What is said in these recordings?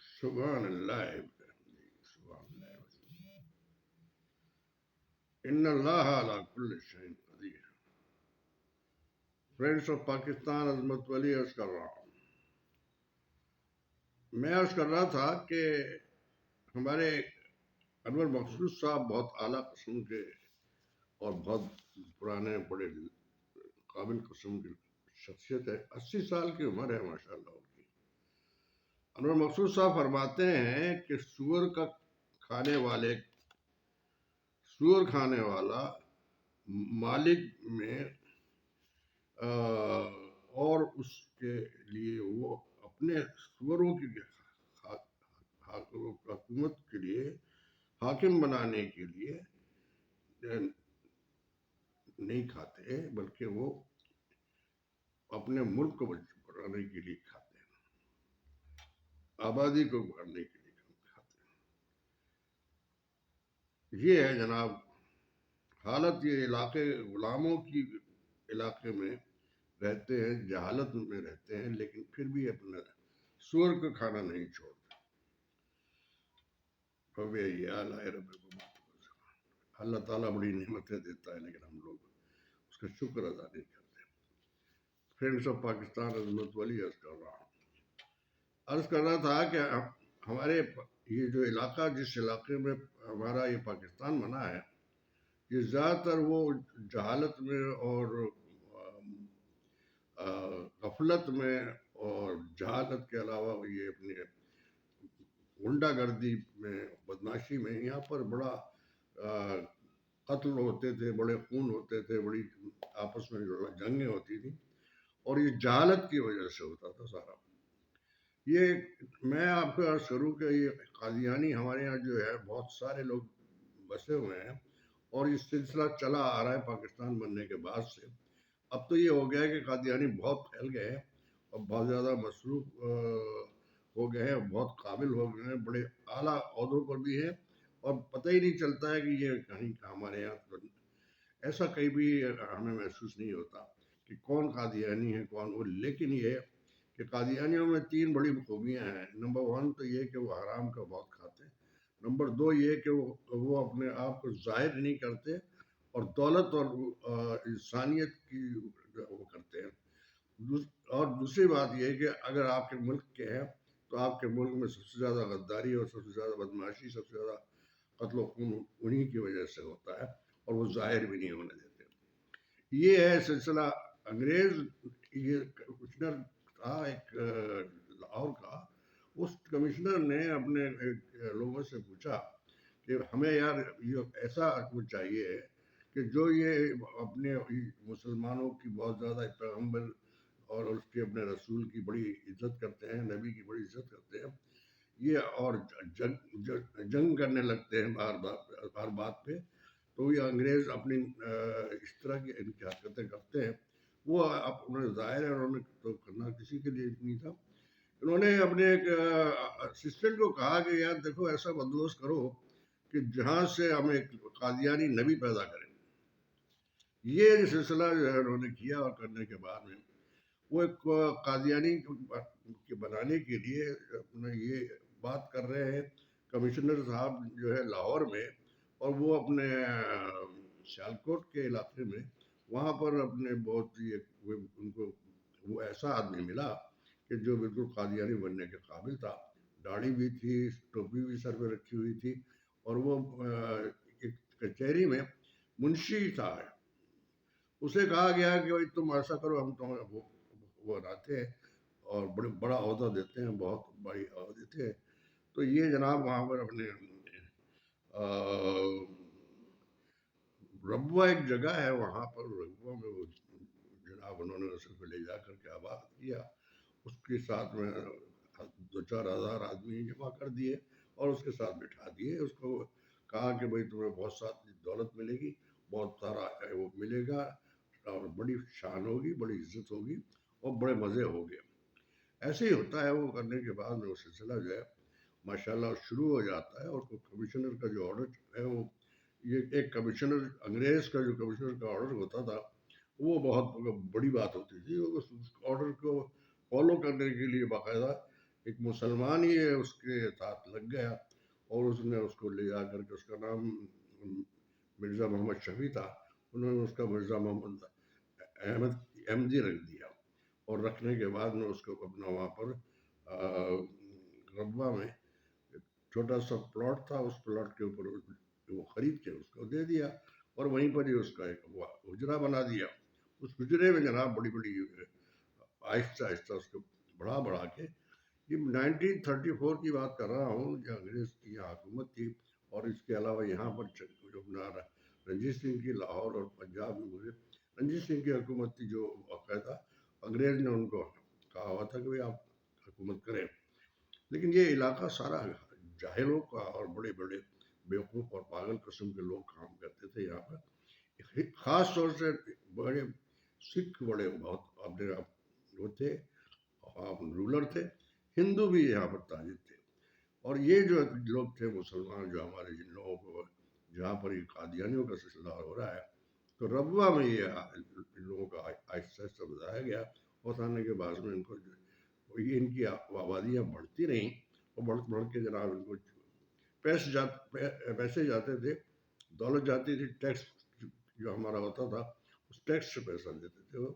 سبحان اللہ سبحان اللہ ان اللہ علی کل شیء قدیر. فرینڈس آف پاکستان، عظمت ولی عرض کر رہا ہوں. میں عرض کر رہا تھا کہ ہمارے انور مقصود صاحب بہت اعلیٰ قسم کے اور بہت پرانے بڑے قابل قسم کی شخصیت ہے. 80 سال کی عمر ہے ماشاء اللہ ان کی. انور مقصود صاحب فرماتے ہیں کہ سور کھانے والا مالک میں اور اس کے لیے وہ اپنے سوروں کی حکومت کے لیے حاکم بنانے کے لیے نہیں کھاتے بلکہ وہ اپنے ملک کو بڑھانے کے لیے کھاتے ہیں، آبادی کو بڑھانے کے لیے کھاتے ہیں. یہ ہے جناب حالت. یہ علاقے غلاموں کی علاقے میں رہتے ہیں، جہالت میں رہتے ہیں، لیکن پھر بھی اپنا سور کا کھانا نہیں چھوڑتے. اللہ تعالیٰ بڑی نعمتیں دیتا ہے لیکن ہم لوگ اس کا شکر ادا نہیں کرتے. فرینڈس آف پاکستان، عظمت ولی عرض کر رہا تھا کہ ہمارے یہ جو علاقہ، جس علاقے میں ہمارا یہ پاکستان بنا ہے، یہ زیادہ تر وہ جہالت میں اور غفلت میں اور جہالت کے علاوہ یہ اپنے غنڈہ گردی میں، بدماشی میں، یہاں پر بڑا قتل ہوتے تھے، بڑے خون ہوتے تھے، بڑی آپس میں جنگیں ہوتی تھیں، اور یہ جہالت کی وجہ سے ہوتا تھا سارا. یہ میں آپ کو عرض کروں کہ یہ قادیانی ہمارے یہاں جو ہے بہت سارے لوگ بسے ہوئے ہیں، اور یہ سلسلہ چلا آ رہا ہے پاکستان بننے کے بعد سے. اب تو یہ ہو گیا ہے کہ قادیانی بہت پھیل گئے ہیں اور بہت زیادہ مصروف ہو گئے ہیں، بہت قابل ہو گئے ہیں، بڑے اعلیٰ عہدوں پر بھی ہیں، اور پتہ ہی نہیں چلتا ہے کہ یہ کہیں ہمارے یہاں ایسا کہیں بھی ہمیں محسوس نہیں ہوتا کہ کون قادیانی ہے کون وہ. لیکن یہ کہ قادیانیوں میں 3 بڑی خوبیاں ہیں. نمبر 1 تو یہ کہ وہ حرام کا بہت کھاتے ہیں. نمبر 2 یہ کہ وہ اپنے آپ کو ظاہر نہیں کرتے، اور دولت اور انسانیت کی وہ کرتے ہیں. اور دوسری بات یہ کہ اگر آپ کے ملک کے ہیں تو آپ کے ملک میں سب سے زیادہ غداری اور سب سے زیادہ بدماشی، سب سے زیادہ قتل و خون انہی کی وجہ سے ہوتا ہے، اور وہ ظاہر بھی نہیں ہونے دیتے. یہ ہے سلسلہ. انگریز یہ کمشنر تھا ایک لاہور کا. اس کمشنر نے اپنے لوگوں سے پوچھا کہ ہمیں یار یہ ایسا کچھ چاہیے کہ جو یہ اپنے مسلمانوں کی بہت زیادہ پیغمبر اور اس کے اپنے رسول کی بڑی عزت کرتے ہیں، نبی کی بڑی عزت کرتے ہیں، یہ اور جنگ کرنے لگتے ہیں ہر بات پہ. تو یہ انگریز اپنی اس طرح کی حرکتیں کرتے ہیں. وہ اپنا ظاہر ہے انہوں نے تو کرنا کسی کے لیے نہیں تھا. انہوں نے اپنے ایک اسسٹنٹ کو کہا کہ یار دیکھو ایسا بندوبست کرو کہ جہاں سے ہم ایک قادیانی نبی پیدا کریں. یہ سلسلہ جو ہے انہوں نے کیا، اور کرنے کے بعد میں وہ ایک قادیانی کے بنانے کے لیے اپنے یہ بات کر رہے ہیں کمشنر صاحب جو ہے لاہور میں، اور وہ اپنے سیالکوٹ کے علاقے میں وہاں پر اپنے بہت ہی ان کو وہ ایسا آدمی ملا کہ جو بالکل قادیانی بننے کے قابل تھا. داڑھی بھی تھی، ٹوپی بھی سر پہ رکھی ہوئی تھی، اور وہ ایک کچہری میں منشی تھا. اسے کہا گیا کہ بھائی تم ایسا کرو، ہم تمہیں وہ بناتے ہیں اور بڑا عہدہ دیتے ہیں، بہت بڑی عہدہ دیتے ہیں. تو یہ جناب وہاں پر اپنے ربوہ ایک جگہ ہے، وہاں پر ربوہ میں وہ جناب انہوں نے اسے پہ لے جا کر کے آباد کیا. اس کے ساتھ میں 2-4 ہزار آدمی جمع کر دیے اور اس کے ساتھ بٹھا دیے. اس کو کہا کہ بھائی تمہیں بہت ساری دولت ملے گی، بہت سارا وہ ملے گا، اور بڑی شان ہوگی، بڑی عزت ہوگی، اور بڑے مزے ہو گئے. ایسے ہی ہوتا ہے. وہ کرنے کے بعد میں وہ سلسلہ جو ہے ماشاءاللہ شروع ہو جاتا ہے. اور کمشنر کا جو آرڈر ہے، وہ یہ ایک کمشنر انگریز کا جو کمشنر کا آرڈر ہوتا تھا وہ بہت بڑی بات ہوتی تھی. اس آرڈر کو فالو کرنے کے لیے باقاعدہ ایک مسلمان ہی اس کے ساتھ لگ گیا اور اس نے اس کو لے جا کر کے، اس کا نام مرزا محمد شفیع تھا، انہوں نے اس کا مرزا محمد احمد احمدی رکھ دیا، اور رکھنے کے بعد میں اس کو اپنا وہاں پر ربوہ میں چھوٹا سا پلاٹ تھا، اس پلاٹ کے اوپر وہ خرید کے اس کو دے دیا، اور وہیں پر ہی اس کا ایک حجرہ بنا دیا۔ اس حجرے میں جناب بڑی بڑی آہستہ آہستہ اس کو بڑھا بڑھا کے، یہ 1934 کی بات کر رہا ہوں، جہاں انگریز کی یہاں حکومت تھی، اور اس کے علاوہ یہاں پر جو اپنا رنجیت سنگھ کی لاہور اور پنجاب میں مجھے رنجیت سنگھ کی حکومت تھی، جو باقاعدہ انگریز نے ان کو کہا ہوا تھا کہ آپ حکومت کریں، لیکن یہ علاقہ سارا جاہلوں کا اور بڑے بڑے بیوقوف اور پاگل قسم کے لوگ کام کرتے تھے یہاں پر، خاص طور سے بڑے سکھ بڑے بہت اپنے وہ تھے، رولر تھے، ہندو بھی یہاں پر تاجر تھے، اور یہ جو لوگ تھے مسلمان، جو ہمارے جن لوگوں کو جہاں پر یہ قادیانیوں کا سلسلہ ہو رہا ہے، تو ربوہ میں یہ لوگوں کا آہستہ آہستہ بتایا گیا، اور آنے کے بعد میں ان کو یہ ان کی آبادیاں بڑھتی رہیں، اور بڑھ بڑھ کے جناب ان کو پیسے جاتے تھے، دولت جاتی تھی، ٹیکس جو ہمارا ہوتا تھا اس ٹیکس سے پیسہ دیتے تھے وہ،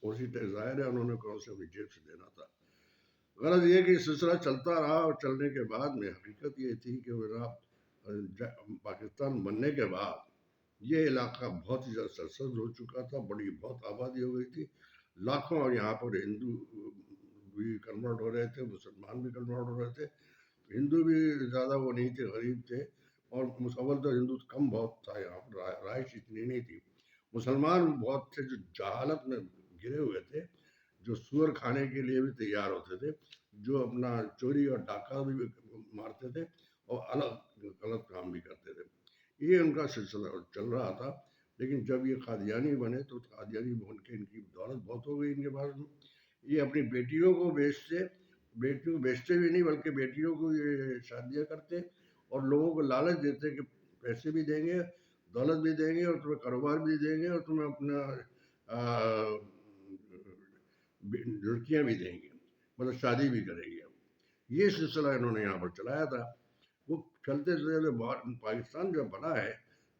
اسی ٹیکس ظاہر ہے انہوں نے کون سے اپنی جیب سے دینا تھا۔ غرض یہ کہ سلسلہ چلتا رہا، اور چلنے کے بعد میں حقیقت یہ تھی کہ پاکستان بننے کے بعد یہ علاقہ بہت ہی زیادہ سرسبز ہو چکا تھا، بڑی بہت آبادی ہو گئی تھی، لاکھوں، اور یہاں پر ہندو بھی کنورٹ ہو رہے تھے، مسلمان بھی کنورٹ ہو رہے تھے، ہندو بھی زیادہ وہ نہیں تھے، غریب تھے، اور اول تو ہندو کم بہت تھا یہاں پر، رہائش اتنی نہیں تھی، مسلمان بہت تھے جو جہالت میں گرے ہوئے تھے، جو سور کھانے کے لیے بھی تیار ہوتے تھے، جو اپنا چوری اور ڈاکہ بھی مارتے تھے، اور الگ غلط کام بھی کرتے تھے، یہ ان کا سلسلہ چل رہا تھا۔ لیکن جب یہ قادیانی بنے تو قادیانی بن کے ان کی دولت بہت ہو گئی ان کے پاس، یہ اپنی بیٹیوں کو بیٹیوں کو بیچتے بھی نہیں، بلکہ بیٹیوں کو یہ شادیاں کرتے، اور لوگوں کو لالچ دیتے کہ پیسے بھی دیں گے، دولت بھی دیں گے، اور تمہیں کاروبار بھی دیں گے، اور تمہیں اپنا لڑکیاں بھی دیں گے، مطلب شادی بھی کریں گے۔ یہ سلسلہ انہوں نے یہاں پر چلایا تھا، وہ چلتے چلتے پاکستان جب بنا ہے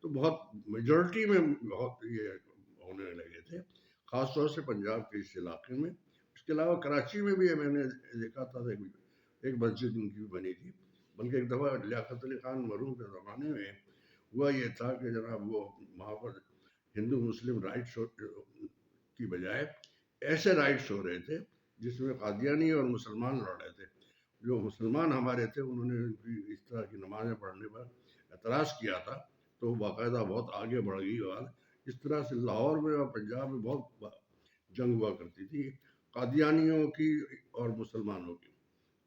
تو بہت میجورٹی میں بہت یہ ہونے لگے تھے، خاص طور سے پنجاب کے اس علاقے میں، اس کے علاوہ کراچی میں بھی میں نے دیکھا تھا ایک مسجد ان کی بنی تھی، بلکہ ایک دفعہ لیاقت علی خان مرحوم کے زمانے میں ہوا یہ تھا کہ جناب وہ وہاں پر ہندو مسلم رائٹس کی بجائے ایسے رائٹس ہو رہے تھے جس میں قادیانی اور مسلمان لڑ رہے تھے، جو مسلمان ہمارے تھے انہوں نے اس طرح کی نمازیں پڑھنے پر اعتراض کیا تھا، تو باقاعدہ بہت آگے بڑھ گئی بات، اس طرح سے لاہور میں اور پنجاب میں بہت جنگ ہوا کرتی تھی قادیانیوں کی اور مسلمانوں کی،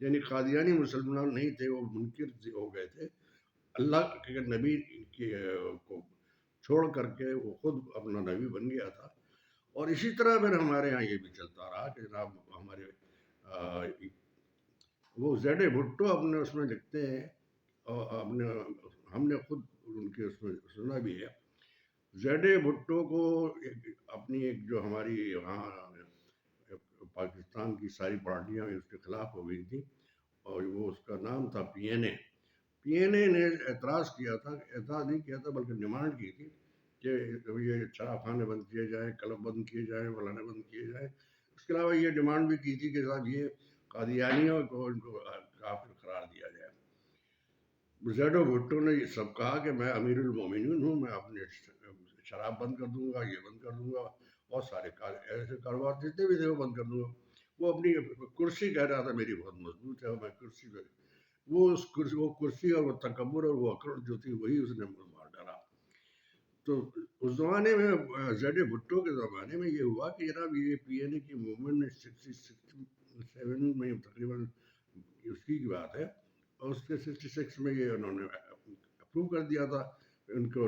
یعنی قادیانی مسلمان نہیں تھے، وہ منکر ہو گئے تھے اللہ کے نبی کو چھوڑ کر کے، وہ خود اپنا نبی بن گیا تھا، اور اسی طرح پھر ہمارے ہاں یہ بھی چلتا رہا کہ جناب ہمارے وہ زیڈ بھٹو اپنے اس میں لکھتے ہیں، اور ہم نے خود ان کے اس میں سنا بھی ہے، زیڈ بھٹو کو اپنی ایک جو ہماری وہاں پاکستان کی ساری پارٹیاں اس کے خلاف ہو گئی تھی، اور وہ اس کا نام تھا PNA نے اعتراض کیا تھا، اعتراض نہیں کیا تھا بلکہ ڈیمانڈ کی تھی کہ یہ شراب خانے بند کیے جائیں، کلب بند کیے جائیں، فلانے بند کیے جائیں، اس کے علاوہ یہ ڈیمانڈ بھی کی تھی کہ صاحب یہ قادیانیوں کو ان کو کافر قرار دیا جائے۔ زیڈو بھٹو نے یہ سب کہا کہ میں امیر المومنین ہوں، میں اپنے شراب بند کر دوں گا، یہ بند کر دوں گا، اور سارے ایسے کاروبار جتنے بھی تھے وہ بند کر دوں گا۔ وہ اپنی کرسی کہہ رہا تھا میری بہت مضبوط ہے، اور میں کرسی پہ، وہ کرسی اور وہ تکبر اور وہ اکڑ جو تھی وہی اس نے مار ڈالا۔ تو اس زمانے میں زیڈ بھٹو کے زمانے میں یہ ہوا کہ جناب یہ PNA کی موومنٹ میں 67 میں تقریباً اس کی بات ہے، اور اس کے 66 میں یہ انہوں نے اپروو کر دیا تھا، ان کو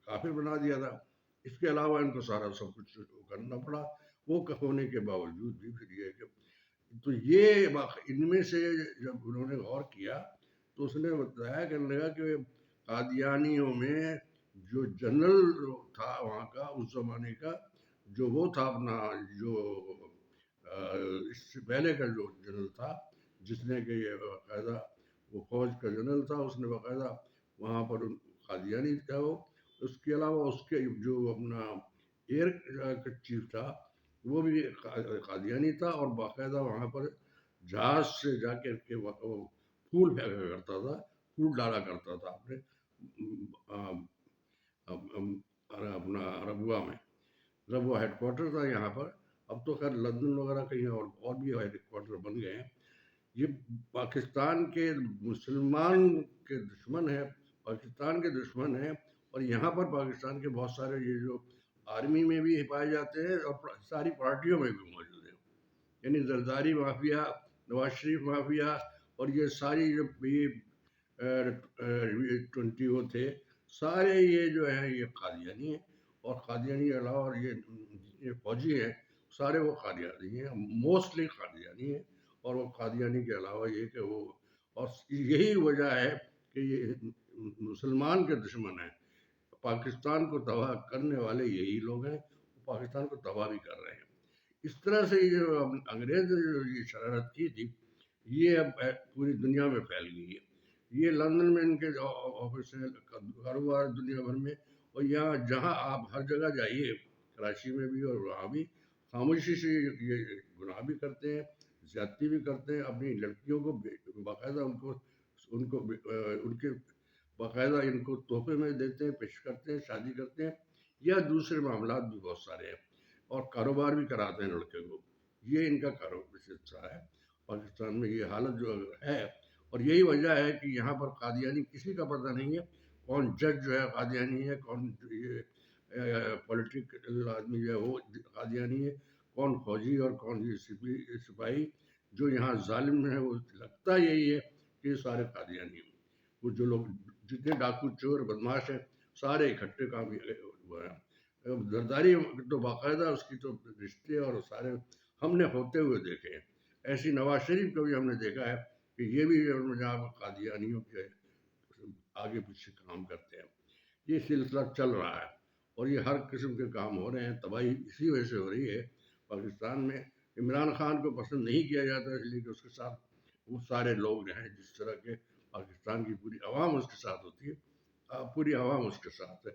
کافر بنا دیا تھا، اس کے علاوہ ان کو سارا سب کچھ کرنا پڑا، وہ ہونے کے باوجود بھی پھر یہ کہ تو یہ ان میں سے جب انہوں نے غور کیا تو اس نے بتایا کرنے لگا کہ قادیانیوں میں جو جنرل تھا وہاں کا اس زمانے کا، جو وہ تھا اپنا جو اس سے پہلے کا جو جنرل تھا جس نے کہ یہ باقاعدہ وہ فوج کا جنرل تھا، اس نے باقاعدہ وہاں پر قادیانی تھا وہ. اس کے علاوہ اس کے جو اپنا ایئر چیف تھا وہ بھی قادیانی تھا، اور باقاعدہ وہاں پر جہاز سے جا کر کے وہ پھول پھینکا کرتا تھا، پھول ڈالا کرتا تھا اپنے اپنا ربوا میں. ربوا ہیڈ کوارٹر تھا یہاں پر. اب تو خیر لندن وغیرہ کہیں اور بھی ہیڈ کوارٹر بن گئے ہیں. یہ پاکستان کے مسلمان کے دشمن ہے، پاکستان کے دشمن ہیں، اور یہاں پر پاکستان کے بہت سارے یہ جو آرمی میں بھی پائے جاتے ہیں اور ساری پارٹیوں میں بھی موجود ہیں. یعنی زرداری مافیا، نواز شریف مافیا، اور یہ ساری جو یہ 20 وہ تھے سارے یہ جو ہیں یہ قادیانی ہیں. اور قادیانی کے علاوہ اور یہ فوجی ہیں سارے وہ قادیانی ہیں، موسٹلی قادیانی ہیں. اور وہ قادیانی کے علاوہ یہ کہ وہ، اور یہی وجہ ہے کہ یہ مسلمان کے دشمن ہیں. پاکستان کو تباہ کرنے والے یہی لوگ ہیں، پاکستان کو تباہ بھی کر رہے ہیں. اس طرح سے یہ جو انگریز نے جو یہ شرارت کی تھی یہ اب پوری دنیا میں پھیل گئی ہے. یہ لندن میں ان کے آفس ہیں، کاروبار دنیا بھر میں. اور یہاں جہاں آپ ہر جگہ جائیے، کراچی میں بھی اور وہاں بھی، خاموشی سے یہ گناہ بھی کرتے ہیں، زیادتی بھی کرتے ہیں. اپنی لڑکیوں کو باقاعدہ ان کے باقاعدہ ان کو تحفے میں دیتے ہیں، پیش کرتے ہیں، شادی کرتے ہیں، یا دوسرے معاملات بھی بہت سارے ہیں. اور کاروبار بھی کراتے ہیں لڑکے کو. یہ ان کا کاروبار ہے پاکستان میں. یہ حالت جو ہے، اور یہی وجہ ہے کہ یہاں پر قادیانی کسی کا پتہ نہیں ہے. کون جج جو ہے قادیانی ہے، کون یہ پولیٹیکل آدمی جو ہے وہ قادیانی ہے، کون فوجی اور کون یہ سپاہی جو یہاں ظالم ہے. وہ لگتا یہی ہے کہ یہ سارے قادیانی ہیں. وہ جو لوگ جتنے ڈاکو چور بدماش ہیں سارے اکٹھے کام ہوا ہے. زرداری تو باقاعدہ اس کی تو رشتے اور سارے ہم نے ہوتے ہوئے دیکھے ہیں. ایسی نواز شریف کو بھی ہم نے دیکھا ہے کہ یہ بھی جہاں قادیانیوں کے آگے پیچھے کام کرتے ہیں. یہ سلسلہ چل رہا ہے، اور یہ ہر قسم کے کام ہو رہے ہیں. تباہی اسی وجہ سے ہو رہی ہے پاکستان میں. عمران خان کو پسند نہیں کیا جاتا اس لیے کہ اس کے ساتھ وہ سارے لوگ ہیں جس طرح کے پاکستان کی پوری عوام اس کے ساتھ ہوتی ہے. پوری عوام اس کے ساتھ ہے.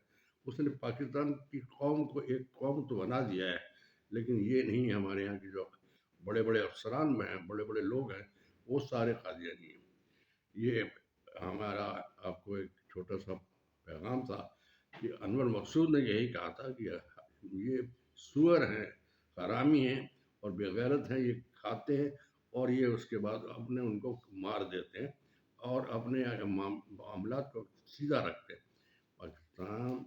اس نے پاکستان کی قوم کو ایک قوم تو بنا دیا ہے، لیکن یہ نہیں ہمارے یہاں کے جو بڑے بڑے افسران میں ہیں، بڑے بڑے لوگ ہیں، وہ سارے قادیانی ہیں. یہ ہمارا آپ کو ایک چھوٹا سا پیغام تھا کہ انور مقصود نے یہی کہا تھا کہ یہ سور ہیں، حرامی ہیں اور بے غیرت ہیں. یہ کھاتے ہیں اور یہ اس کے بعد اپنے ان کو مار دیتے ہیں اور اپنے معاملات کو سیدھا رکھتے ہیں. پاکستان